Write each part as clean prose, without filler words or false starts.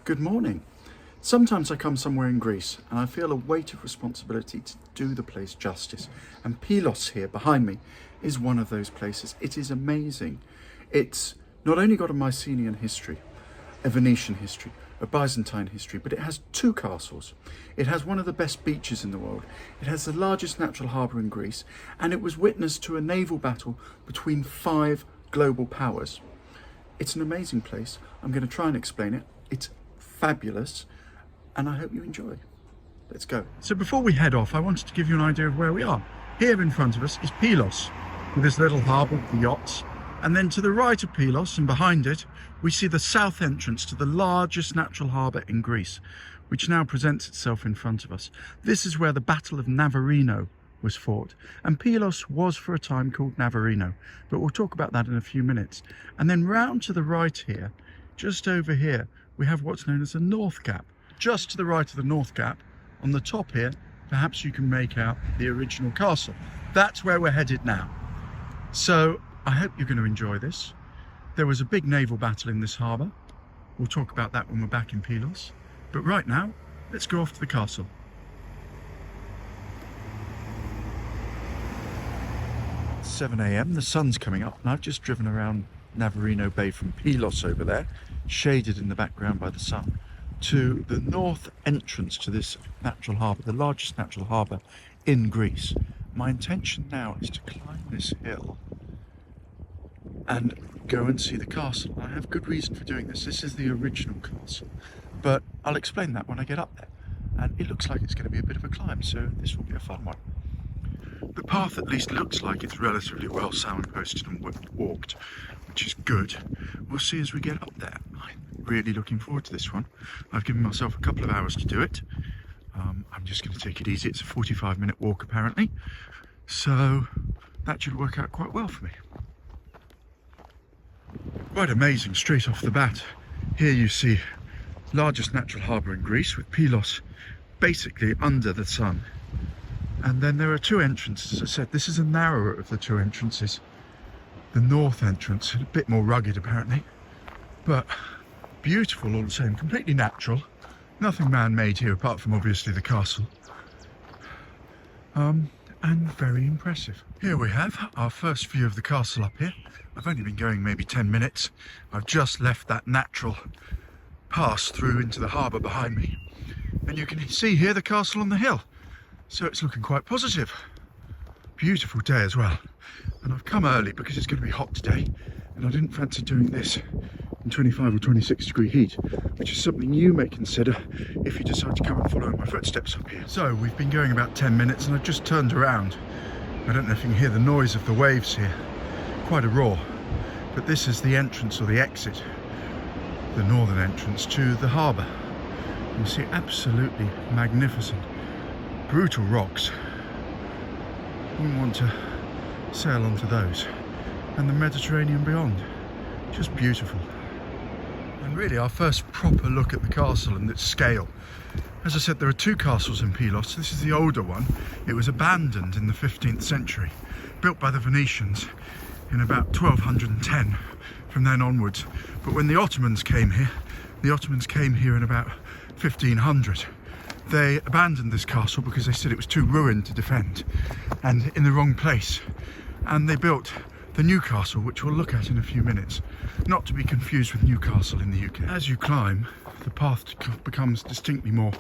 Good morning. Sometimes I come somewhere in Greece and I feel a weight of responsibility to do the place justice. And Pylos here behind me is one of those places. It is amazing. It's not only got a Mycenaean history, a Venetian history, a Byzantine history, but it has two castles. It has one of the best beaches in the world. It has the largest natural harbour in Greece, and it was witness to a naval battle between 5 global powers. It's an amazing place. I'm going to try and explain it. It's fabulous, and I hope you enjoy. Let's go. So before we head off, I wanted to give you an idea of where we are. Here in front of us is Pylos, with this little harbour with the yachts. And then to the right of Pylos and behind it, we see the south entrance to the largest natural harbour in Greece, which now presents itself in front of us. This is where the Battle of Navarino was fought. And Pylos was for a time called Navarino, but we'll talk about that in a few minutes. And then round to the right here, just over here, we have what's known as the North Gap. Just to the right of the North Gap, on the top here, perhaps you can make out the original castle. That's where we're headed now. So I hope you're going to enjoy this. There was a big naval battle in this harbour. We'll talk about that when we're back in Pylos. But right now, let's go off to the castle. It's 7 AM, the sun's coming up, and I've just driven around Navarino Bay from Pylos over there, shaded in the background by the sun, to the north entrance to this natural harbour, the largest natural harbour in Greece. My intention now is to climb this hill and go and see the castle. I have good reason for doing this. This is the original castle, but I'll explain that when I get up there. And it looks like it's going to be a bit of a climb, so this will be a fun one. The path at least looks like it's relatively well signposted and walked, which is good. We'll see as we get up there. I'm really looking forward to this one. I've given myself a couple of hours to do it. I'm just going to take it easy. It's a 45-minute walk apparently, so that should work out quite well for me. Quite amazing straight off the bat. Here you see largest natural harbour in Greece, with Pylos basically under the sun. And then there are two entrances. As I said, this is a narrower of the two entrances. The north entrance, a bit more rugged apparently, but beautiful all the same, completely natural. Nothing man-made here apart from obviously the castle. And very impressive. Here we have our first view of the castle up here. I've only been going maybe 10 minutes. I've just left that natural pass through into the harbour behind me. And you can see here the castle on the hill. So it's looking quite positive. Beautiful day as well. And I've come early because it's going to be hot today, and I didn't fancy doing this in 25 or 26 degree heat, which is something you may consider if you decide to come and follow in my footsteps up here. So we've been going about 10 minutes and I've just turned around. I don't know if you can hear the noise of the waves here. Quite a roar. But this is the entrance, or the exit, the northern entrance to the harbour. You see absolutely magnificent, brutal rocks. Wouldn't want to sail onto those. And the Mediterranean beyond. Just beautiful. And really our first proper look at the castle and its scale. As I said, there are two castles in Pylos. This is the older one. It was abandoned in the 15th century, built by the Venetians in about 1210 from then onwards. But when the Ottomans came here in about 1500. They abandoned this castle because they said it was too ruined to defend and in the wrong place. And they built the new castle, which we'll look at in a few minutes, not to be confused with Newcastle in the UK. As you climb, the path becomes distinctly more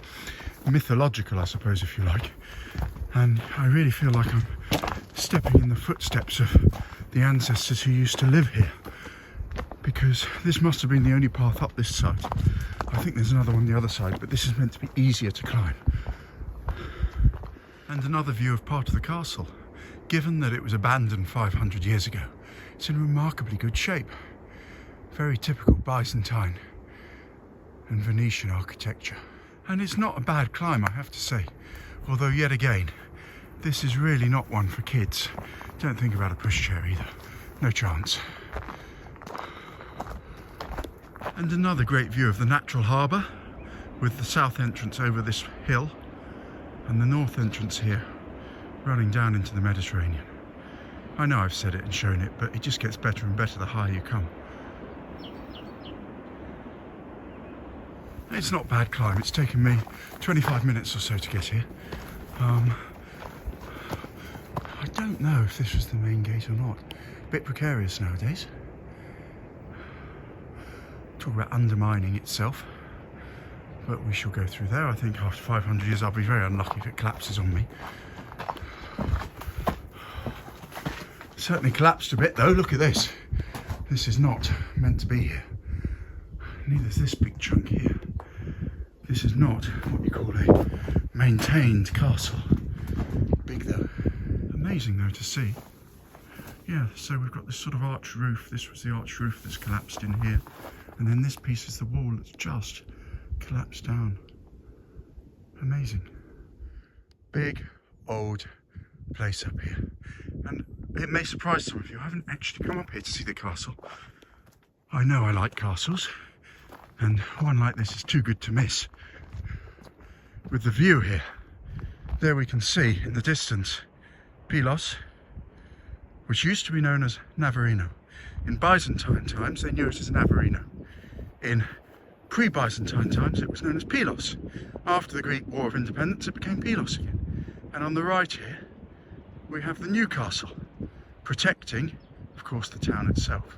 mythological, I suppose, if you like. And I really feel like I'm stepping in the footsteps of the ancestors who used to live here, because this must have been the only path up this side. I think there's another one on the other side, but this is meant to be easier to climb. And another view of part of the castle. Given that it was abandoned 500 years ago, it's in remarkably good shape. Very typical Byzantine and Venetian architecture. And it's not a bad climb, I have to say. Although yet again, this is really not one for kids. Don't think about a pushchair either. No chance. And another great view of the natural harbour, with the south entrance over this hill and the north entrance here running down into the Mediterranean. I know I've said it and shown it, but it just gets better and better the higher you come. It's not a bad climb. It's taken me 25 minutes or so to get here. I don't know if this was the main gate or not. A bit precarious nowadays. Talk about undermining itself. But we shall go through there. I think after 500 years I'll be very unlucky if it collapses on me. Certainly collapsed a bit though. Look at this. This is not meant to be here. Neither is this big chunk here. This is not what you call a maintained castle. Big though. Amazing though to see. Yeah, so we've got this sort of arched roof. This was the arched roof that's collapsed in here. And then this piece is the wall that's just collapsed down. Amazing. Big old place up here. And it may surprise some of you, I haven't actually come up here to see the castle. I know I like castles, and one like this is too good to miss. With the view here, there we can see in the distance Pylos, which used to be known as Navarino. In Byzantine times they knew it as Navarino. In pre-Byzantine times it was known as Pylos. After the Greek War of Independence it became Pylos again. And on the right here we have the new castle, protecting, of course, the town itself.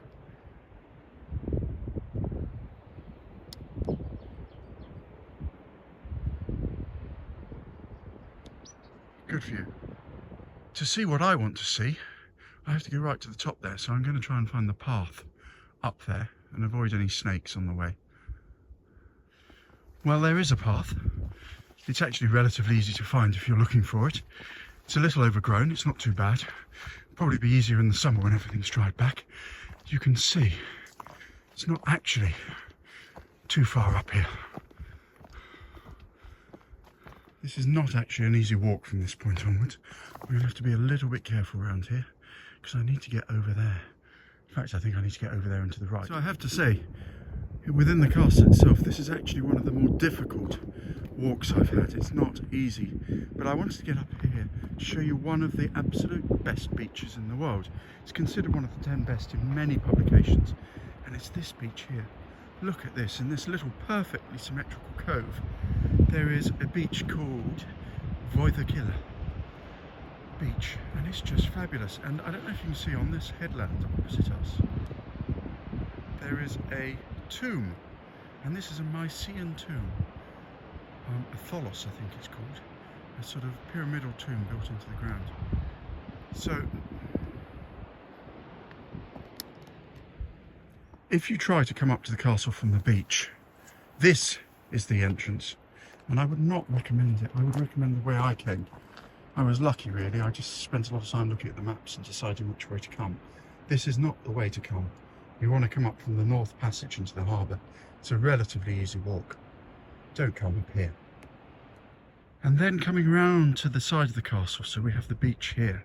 Good view. To see what I want to see, I have to go right to the top there, so I'm going to try and find the path up there and avoid any snakes on the way. Well, there is a path. It's actually relatively easy to find if you're looking for it. It's a little overgrown, it's not too bad. Probably be easier in the summer when everything's dried back. You can see it's not actually too far up here. This is not actually an easy walk from this point onwards. We're going to have to be a little bit careful around here because I need to get over there. In fact, I think I need to get over there and to the right. So I have to say, within the castle itself, this is actually one of the more difficult walks I've had. It's not easy, but I wanted to get up here to show you one of the absolute best beaches in the world. It's considered one of the 10 best in many publications, and it's this beach here. Look at this, in this little perfectly symmetrical cove, there is a beach called Voidokilia Beach, and it's just fabulous. And I don't know if you can see on this headland opposite us, there is a tomb, and this is a Mycenaean tomb. A tholos, I think it's called, a sort of pyramidal tomb built into the ground. So, if you try to come up to the castle from the beach, this is the entrance, and I would not recommend it. I would recommend the way I came. I was lucky really, I just spent a lot of time looking at the maps and deciding which way to come. This is not the way to come. You want to come up from the north passage into the harbour. It's a relatively easy walk. Don't come up here. And then coming round to the side of the castle, so we have the beach here,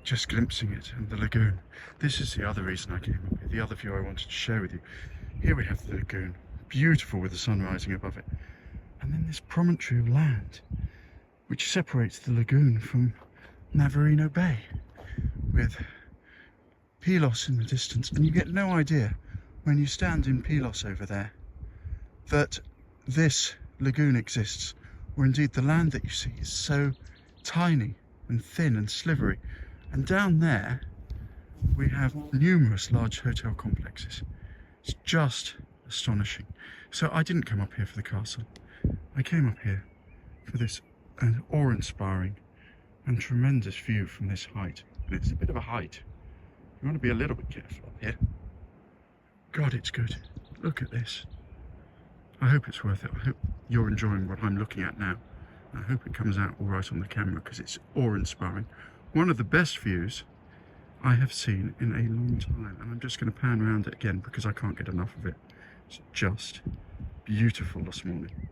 just glimpsing it, and the lagoon. This is the other reason I came up here, the other view I wanted to share with you. Here we have the lagoon, beautiful with the sun rising above it. And then this promontory of land, which separates the lagoon from Navarino Bay, with Pylos in the distance. And you get no idea, when you stand in Pylos over there, that this lagoon exists, or indeed the land that you see is so tiny and thin and slivery. And down there we have numerous large hotel complexes. It's just astonishing. So I didn't come up here for the castle. I came up here for this awe-inspiring and tremendous view from this height. And it's a bit of a height. You want to be a little bit careful up here. God, it's good. Look at this. I hope it's worth it. I hope you're enjoying what I'm looking at now. I hope it comes out all right on the camera because it's awe-inspiring. One of the best views I have seen in a long time, and I'm just going to pan around it again because I can't get enough of it. It's just beautiful this morning.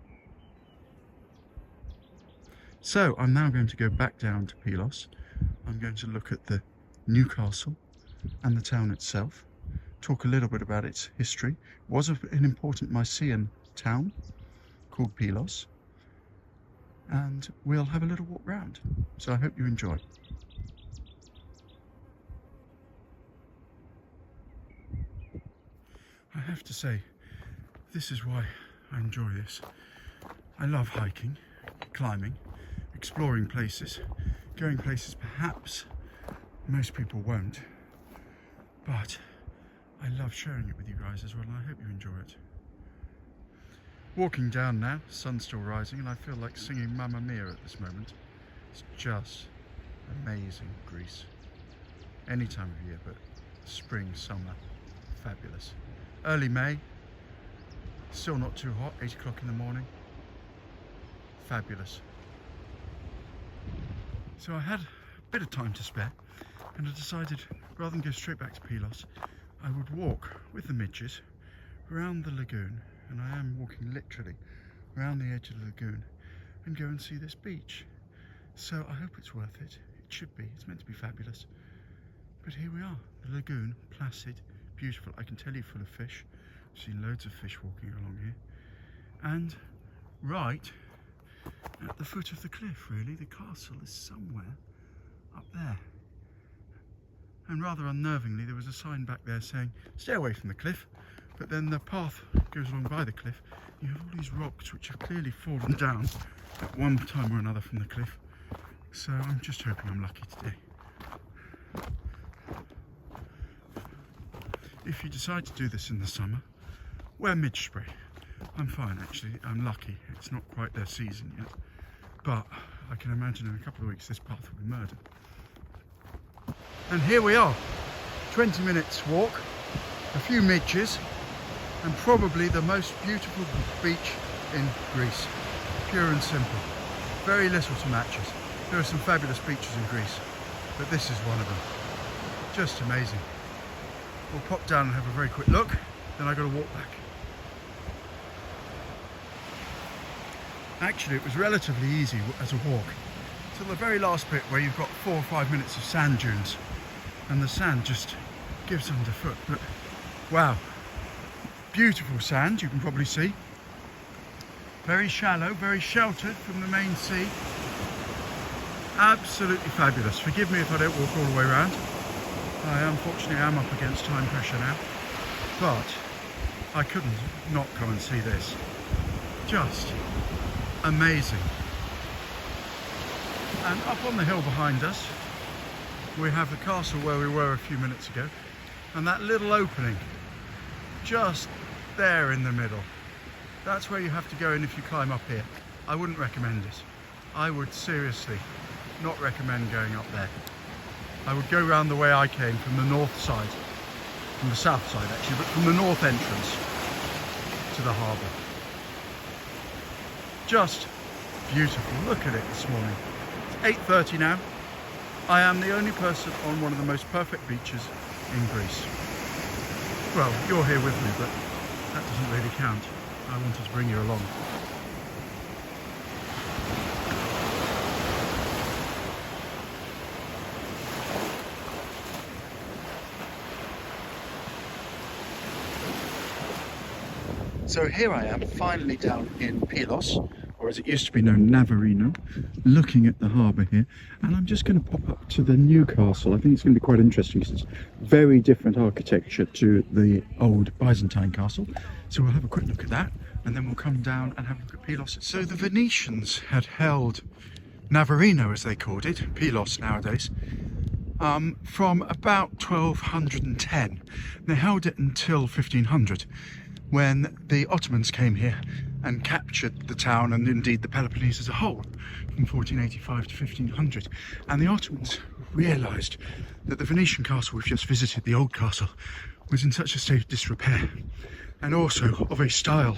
So I'm now going to go back down to Pylos. I'm going to look at the new castle and the town itself, talk a little bit about its history. It was an important Mycenaean town called Pylos, and we'll have a little walk round. So I hope you enjoy. I have to say, this is why I enjoy this. I love hiking, climbing, exploring places, going places perhaps most people won't, but I love sharing it with you guys as well, and I hope you enjoy it. Walking down now, sun's still rising, and I feel like singing Mamma Mia at this moment. It's just amazing Greece. Any time of year, but spring, summer, fabulous. Early May, still not too hot, 8 o'clock in the morning. Fabulous. So I had a bit of time to spare, and I decided rather than go straight back to Pylos, I would walk with the midges around the lagoon, and I am walking literally around the edge of the lagoon, and go and see this beach. So I hope it's worth it. It should be. It's meant to be fabulous. But here we are, the lagoon, placid, beautiful. I can tell you, full of fish. I've seen loads of fish walking along here. And right at the foot of the cliff, really, the castle is somewhere up there. And rather unnervingly, there was a sign back there saying, stay away from the cliff. But then the path goes along by the cliff. You have all these rocks which have clearly fallen down at one time or another from the cliff. So I'm just hoping I'm lucky today. If you decide to do this in the summer, wear midge spray. I'm fine actually, I'm lucky. It's not quite their season yet. But I can imagine in a couple of weeks this path will be murder. And here we are, 20 minutes walk, a few midges, and probably the most beautiful beach in Greece. Pure and simple. Very little to match us. There are some fabulous beaches in Greece, but this is one of them. Just amazing. We'll pop down and have a very quick look, then I've got to walk back. Actually, it was relatively easy as a walk, till the very last bit where you've got 4 or 5 minutes of sand dunes, and the sand just gives underfoot. But wow, beautiful sand, you can probably see. Very shallow, very sheltered from the main sea. Absolutely fabulous. Forgive me if I don't walk all the way around. I unfortunately am up against time pressure now, but I couldn't not come and see this. Just amazing. And up on the hill behind us, we have the castle where we were a few minutes ago, and that little opening just there in the middle. That's where you have to go in if you climb up here. I wouldn't recommend it. I would seriously not recommend going up there. I would go round the way I came from the north side, from the south side actually, but from the north entrance to the harbour. Just beautiful. Look at it this morning. It's 8:30 now. I am the only person on one of the most perfect beaches in Greece. Well, you're here with me, but that doesn't really count. I wanted to bring you along. So here I am, finally down in Pylos, or as it used to be known, Navarino, looking at the harbour here, and I'm just going to pop up to the new castle. I think it's going to be quite interesting because it's very different architecture to the old Byzantine castle. So we'll have a quick look at that, and then we'll come down and have a look at Pylos. So the Venetians had held Navarino, as they called it, Pylos nowadays, from about 1210. They held it until 1500. When the Ottomans came here and captured the town, and indeed the Peloponnese as a whole, from 1485 to 1500. And the Ottomans realised that the Venetian castle we've just visited, the old castle, was in such a state of disrepair, and also of a style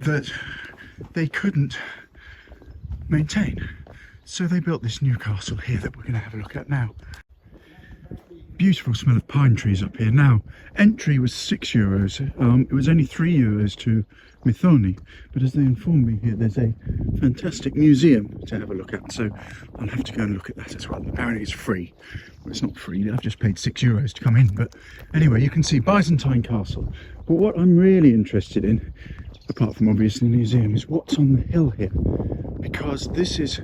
that they couldn't maintain. So they built this new castle here that we're going to have a look at now. Beautiful smell of pine trees up here. Now, entry was €6. It was only €3 to Methoni, but as they informed me here, there's a fantastic museum to have a look at, so I'll have to go and look at that as well. Apparently it's free. Well, it's not free, I've just paid €6 to come in, but anyway, you can see Byzantine Castle. But what I'm really interested in, apart from obviously the museum, is what's on the hill here, because this is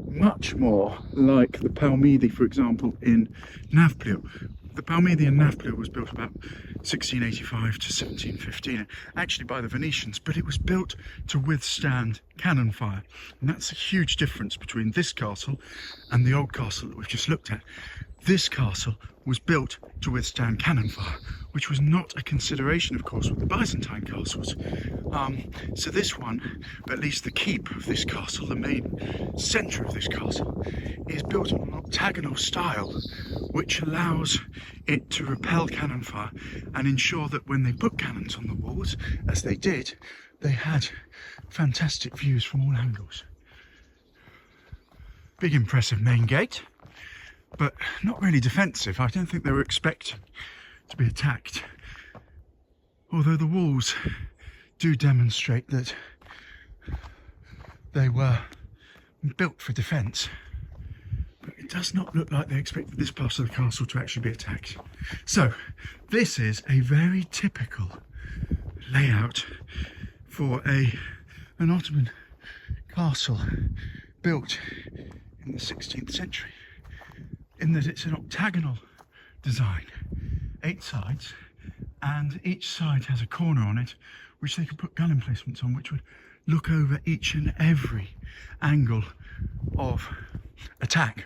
much more like the Palmidi, for example, in Navplio, The Palmyrian naval was built about 1685 to 1715, actually by the Venetians, but it was built to withstand cannon fire. And that's a huge difference between this castle and the old castle that we've just looked at. This castle was built to withstand cannon fire, which was not a consideration, of course, with the Byzantine castles. So this one, at least the keep of this castle, the main centre of this castle, is built on an octagonal style, which allows it to repel cannon fire and ensure that when they put cannons on the walls, as they did, they had fantastic views from all angles. Big impressive main gate, but not really defensive. I don't think they were expecting to be attacked, although the walls do demonstrate that they were built for defence. But it does not look like they expected this part of the castle to actually be attacked. So this is a very typical layout for an Ottoman castle built in the 16th century, in that it's an octagonal design, 8 sides, and each side has a corner on it which they could put gun emplacements on, which would look over each and every angle of attack.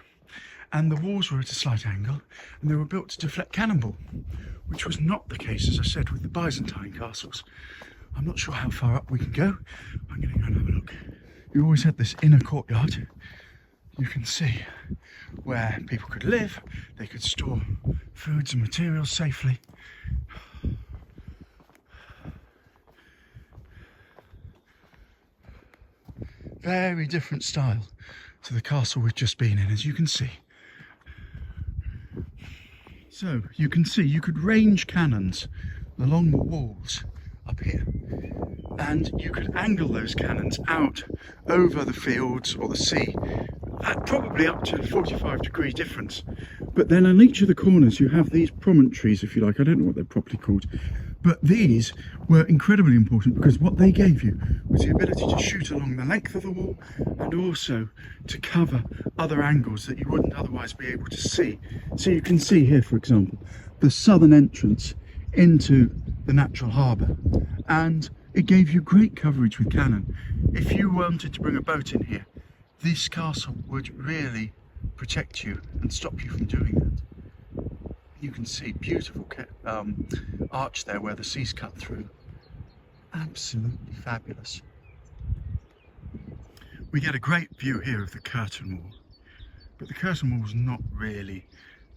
And the walls were at a slight angle, and they were built to deflect cannonball, which was not the case, as I said, with the Byzantine castles. I'm not sure how far up we can go. I'm going to go and have a look. You always had this inner courtyard. You can see where people could live, they could store foods and materials safely. Very different style to the castle we've just been in, as you can see. So you can see you could range cannons along the walls up here, and you could angle those cannons out over the fields or the sea at probably up to a 45-degree difference. But then on each of the corners you have these promontories, if you like. I don't know what they're properly called, but these were incredibly important because what they gave you was the ability to shoot along the length of the wall and also to cover other angles that you wouldn't otherwise be able to see. So you can see here, for example, the southern entrance into the natural harbour, and it gave you great coverage with cannon. If you wanted to bring a boat in here, this castle would really protect you and stop you from doing that. You can see beautiful arch there where the sea's cut through. Absolutely fabulous. We get a great view here of the curtain wall, but the curtain wall was not really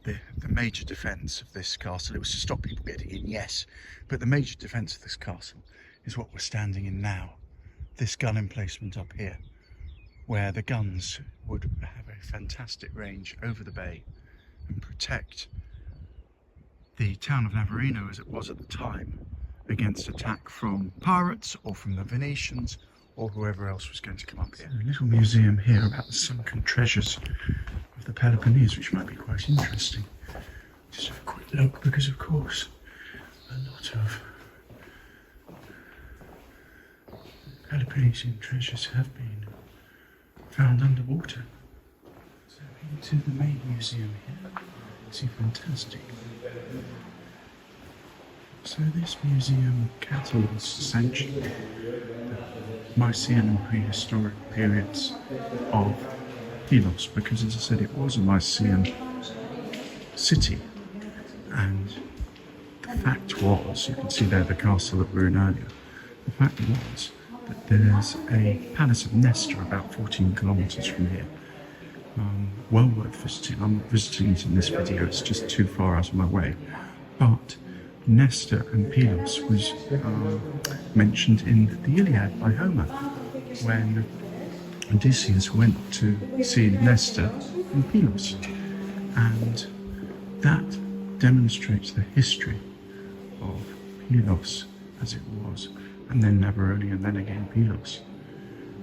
the major defence of this castle. It was to stop people getting in, yes, but the major defence of this castle is what we're standing in now, this gun emplacement up here, where the guns would have a fantastic range over the bay and protect the town of Navarino, as it was at the time, against attack from pirates or from the Venetians or whoever else was going to come up here. A little museum here about the sunken treasures of the Peloponnese, which might be quite interesting. Just have a quick look, because of course a lot of Peloponnesian treasures have been found underwater. So into the main museum here, it's fantastic. So this museum catalogues essentially the Mycenaean and prehistoric periods of Pylos, because, as I said, it was a Mycenaean city, and the fact was, you can see there the castle that we were in earlier, the fact was that there's a palace of Nestor about 14 kilometres from here. Well worth visiting. I'm not visiting it in this video, it's just too far out of my way. But Nestor and Pylos was mentioned in the Iliad by Homer, when Odysseus went to see Nestor and Pylos. And that demonstrates the history of Pylos as it was, and then Navarone, and then again Pylos.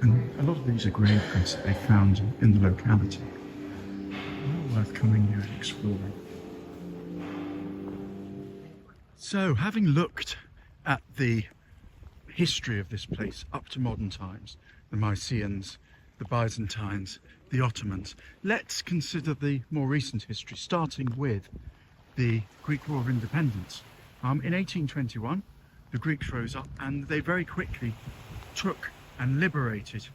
And a lot of these are grave prints that they found in the locality. Well worth coming here and exploring. So, having looked at the history of this place up to modern times, the Mycenaeans, the Byzantines, the Ottomans, let's consider the more recent history, starting with the Greek War of Independence. In 1821, the Greeks rose up and they very quickly took and liberated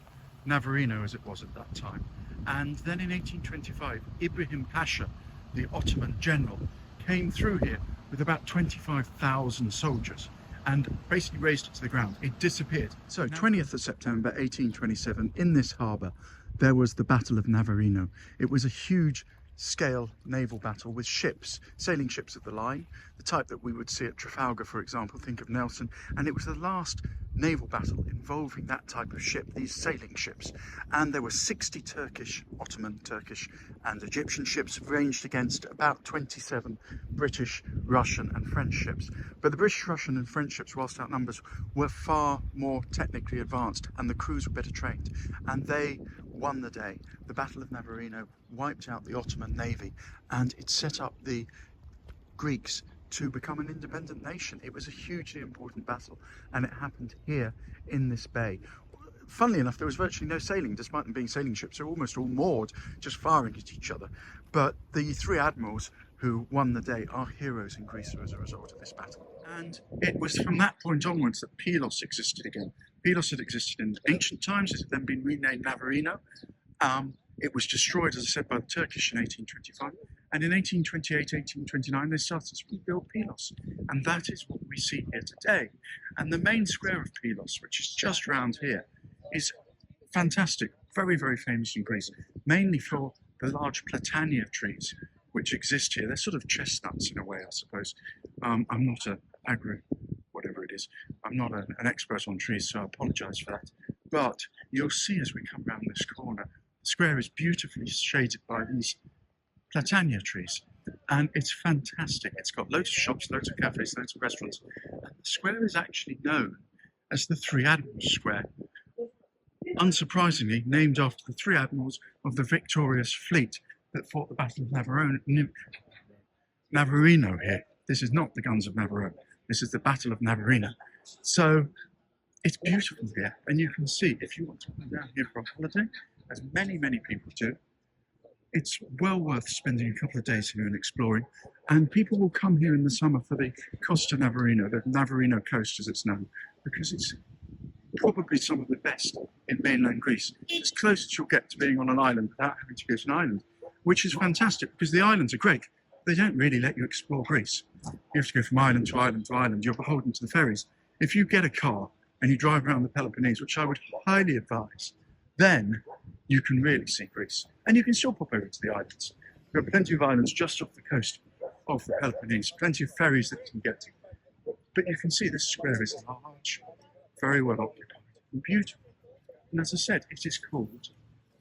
Navarino, as it was at that time. And then in 1825, Ibrahim Pasha, the Ottoman general, came through here with about 25,000 soldiers and basically razed it to the ground. It disappeared. So 20th of September 1827, in this harbour, there was the Battle of Navarino. It was a huge scale naval battle with ships, sailing ships of the line, the type that we would see at Trafalgar, for example, think of Nelson, and it was the last naval battle involving that type of ship, these sailing ships. And there were 60 Turkish, Ottoman, Turkish and Egyptian ships ranged against about 27 British, Russian and French ships. But the British, Russian and French ships, whilst outnumbers, were far more technically advanced and the crews were better trained, and they won the day. The Battle of Navarino wiped out the Ottoman navy and it set up the Greeks to become an independent nation. It was a hugely important battle and it happened here in this bay. Funnily enough, there was virtually no sailing, despite them being sailing ships. They were almost all moored, just firing at each other. But the three admirals who won the day are heroes in Greece as a result of this battle. And it was from that point onwards that Pylos existed again. Pylos had existed in ancient times. It had then been renamed Navarino. It was destroyed, as I said, by the Turkish in 1825. And in 1828, 1829, they started to rebuild Pylos. And that is what we see here today. And the main square of Pylos, which is just round here, is fantastic, very, very famous in Greece, mainly for the large platania trees which exist here. They're sort of chestnuts in a way, I suppose. I'm not an whatever it is. I'm not an expert on trees, so I apologise for that. But you'll see as we come round this corner, the square is beautifully shaded by these platania trees. And it's fantastic. It's got loads of shops, loads of cafes, loads of restaurants. And the square is actually known as the Three Admirals Square. Unsurprisingly, named after the three admirals of the victorious fleet that fought the Battle of Navarino here. This is not the Guns of Navarino. This is the Battle of Navarino. So it's beautiful here, and you can see if you want to come down here for a holiday, as many people do, it's well worth spending a couple of days here and exploring. And people will come here in the summer for the Costa Navarino, the Navarino coast as it's known, because it's probably some of the best in mainland Greece. It's close as you'll get to being on an island without having to go to an island, which is fantastic because the islands are great. They don't really let you explore Greece. You have to go from island to island to island. You're beholden to the ferries. If you get a car and you drive around the Peloponnese, which I would highly advise, then you can really see Greece. And you can still pop over to the islands. There are plenty of islands just off the coast of the Peloponnese, plenty of ferries that you can get to. But you can see this square is large, very well occupied and beautiful. And as I said, it is called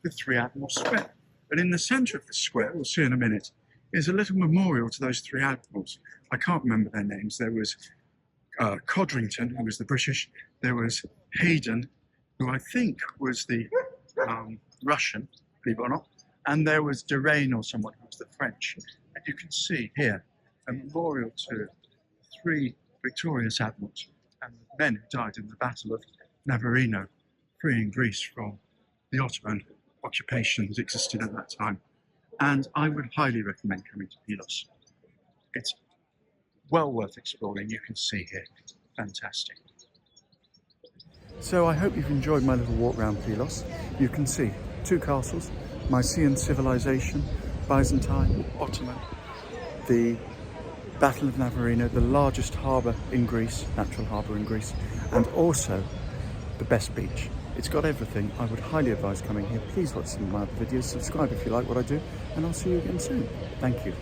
the Three Admirals Square. But in the centre of the square, we'll see in a minute, is a little memorial to those three admirals. I can't remember their names. There was Codrington, who was the British. There was Hayden, who I think was the Russian, believe it or not. And there was Derain or someone who was the French. And you can see here a memorial to three victorious admirals and the men who died in the Battle of Navarino, freeing Greece from the Ottoman occupation that existed at that time. And I would highly recommend coming to Pylos. It's well worth exploring. You can see here, fantastic. So I hope you've enjoyed my little walk around Pylos. You can see two castles, Mycenaean civilization, Byzantine, Ottoman, the Battle of Navarino, the largest harbour in Greece, natural harbour in Greece, and also the best beach. It's got everything. I would highly advise coming here. Please watch some of my other videos, subscribe if you like what I do, and I'll see you again soon. Thank you.